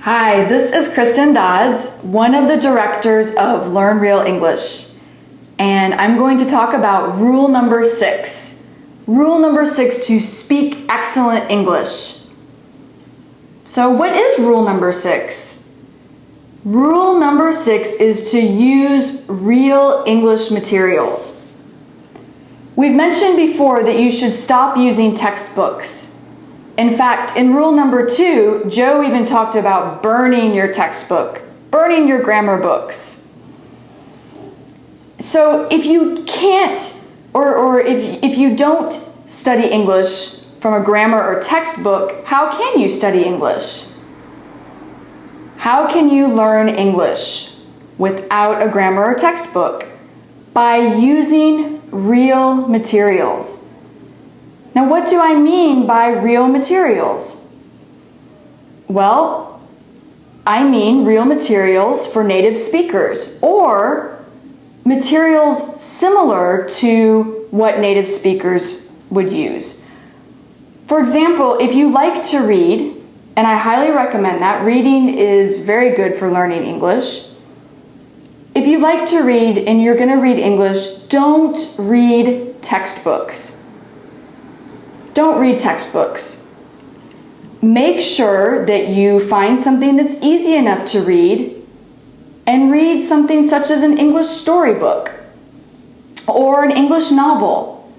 Hi, this is Kristen Dodds, one of the directors of Learn Real English, and I'm going to talk about rule number 6. Rule number 6 to speak excellent English. So what is rule number 6? Rule number 6 is to use real English materials. We've mentioned before that you should stop using textbooks. In fact, in rule number 2, Joe even talked about burning your textbook, burning your grammar books. So if you can't, or if you don't study English from a grammar or textbook, how can you study English? How can you learn English without a grammar or textbook? By using real materials. Now, what do I mean by real materials? Well, I mean real materials for native speakers or materials similar to what native speakers would use. For example, if you like to read, and I highly recommend that, reading is very good for learning English. If you like to read and you're going to read English, don't read textbooks. Don't read textbooks. Make sure that you find something that's easy enough to read and read something such as an English storybook or an English novel.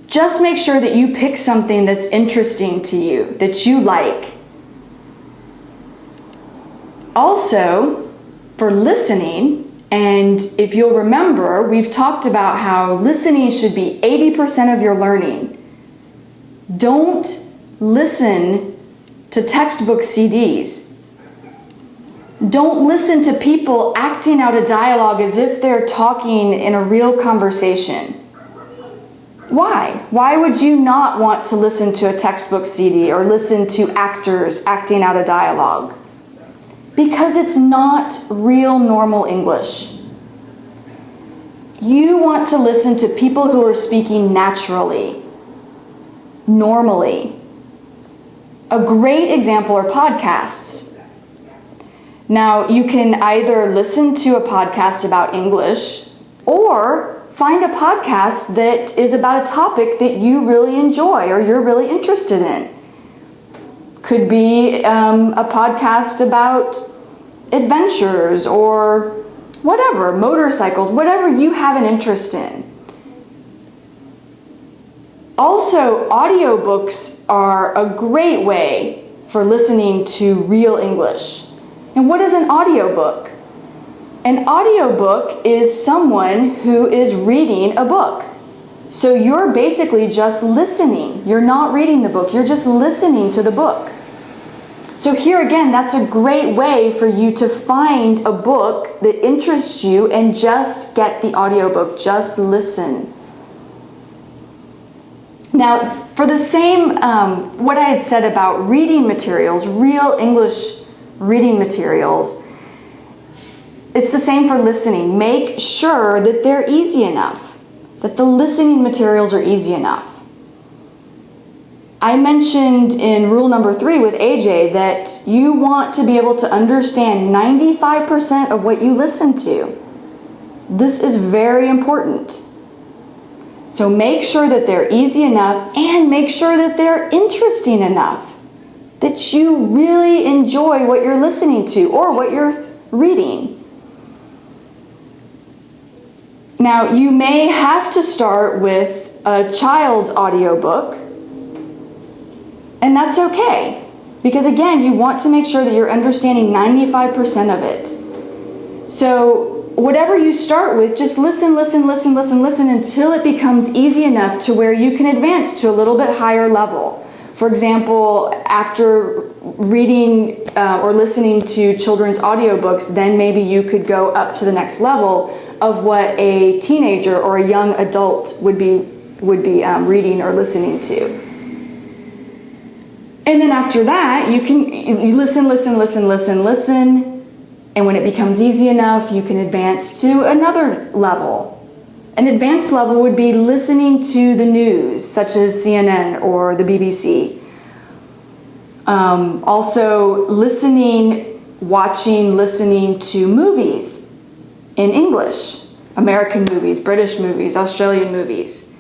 Just make sure that you pick something that's interesting to you, that you like. Also, for listening, and if you'll remember, we've talked about how listening should be 80% of your learning. Don't listen to textbook CDs. Don't listen to people acting out a dialogue as if they're talking in a real conversation. Why? Why would you not want to listen to a textbook CD or listen to actors acting out a dialogue? Because it's not real normal English. You want to listen to people who are speaking naturally. Normally. A great example are podcasts. Now, you can either listen to a podcast about English or find a podcast that is about a topic that you really enjoy or you're really interested in. Could be a podcast about adventures or whatever, motorcycles, whatever you have an interest in. Also, audiobooks are a great way for listening to real English. And what is an audiobook? An audiobook is someone who is reading a book. So you're basically just listening. You're not reading the book, you're just listening to the book. So here again, that's a great way for you to find a book that interests you and just get the audiobook, just listen. Now, for the same, what I had said about reading materials, real English reading materials, it's the same for listening. Make sure that they're easy enough, that the listening materials are easy enough. I mentioned in rule number 3 with AJ that you want to be able to understand 95% of what you listen to. This is very important. So make sure that they're easy enough and make sure that they're interesting enough, that you really enjoy what you're listening to or what you're reading. Now, you may have to start with a child's audiobook, and that's okay, because again, you want to make sure that you're understanding 95% of it. So whatever you start with, just listen until it becomes easy enough to where you can advance to a little bit higher level. For example, after reading or listening to children's audiobooks, then maybe you could go up to the next level of what a teenager or a young adult would be reading or listening to. And then after that, you listen. And when it becomes easy enough, you can advance to another level. An advanced level would be listening to the news, such as CNN or the BBC. Also, listening to movies in English. American movies, British movies, Australian movies.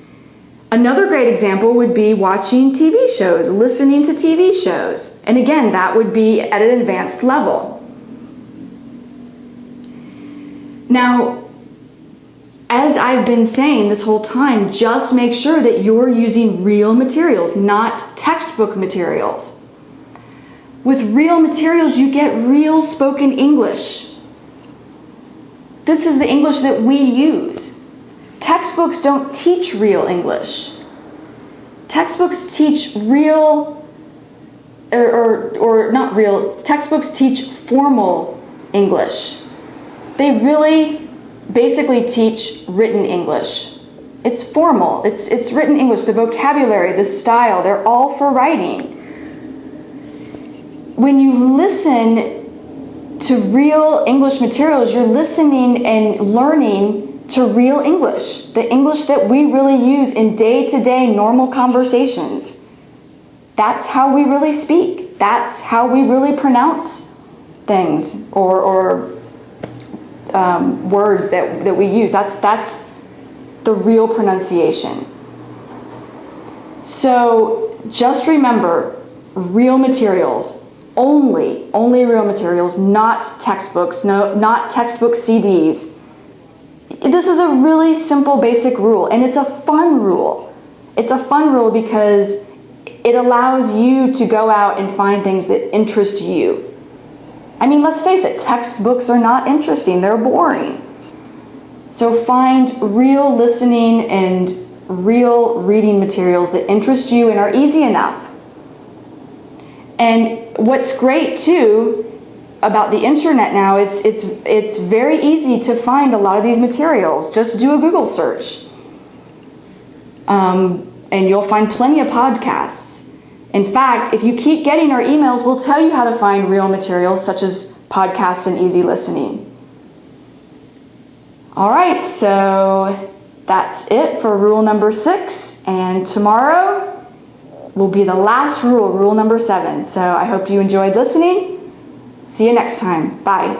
Another great example would be watching TV shows, listening to TV shows. And again, that would be at an advanced level. Now, as I've been saying this whole time, just make sure that you're using real materials, not textbook materials. With real materials, you get real spoken English. This is the English that we use. Textbooks don't teach real English. Textbooks teach textbooks teach formal English. They really basically teach written English. It's formal, it's written English, the vocabulary, the style, they're all for writing. When you listen to real English materials, you're listening and learning to real English, the English that we really use in day-to-day normal conversations. That's how we really speak. That's how we really pronounce things or words that we use. That's the real pronunciation. So just remember, real materials. Only real materials, not textbooks, not textbook CDs. This is a really simple, basic rule, and it's a fun rule. It's a fun rule because it allows you to go out and find things that interest you. I mean, let's face it, textbooks are not interesting, they're boring. So find real listening and real reading materials that interest you and are easy enough. And what's great too about the internet now, it's very easy to find a lot of these materials. Just do a Google search. And you'll find plenty of podcasts. In fact, if you keep getting our emails, we'll tell you how to find real materials such as podcasts and easy listening. All right, so that's it for rule number 6. And tomorrow will be the last rule, rule number 7. So I hope you enjoyed listening. See you next time. Bye.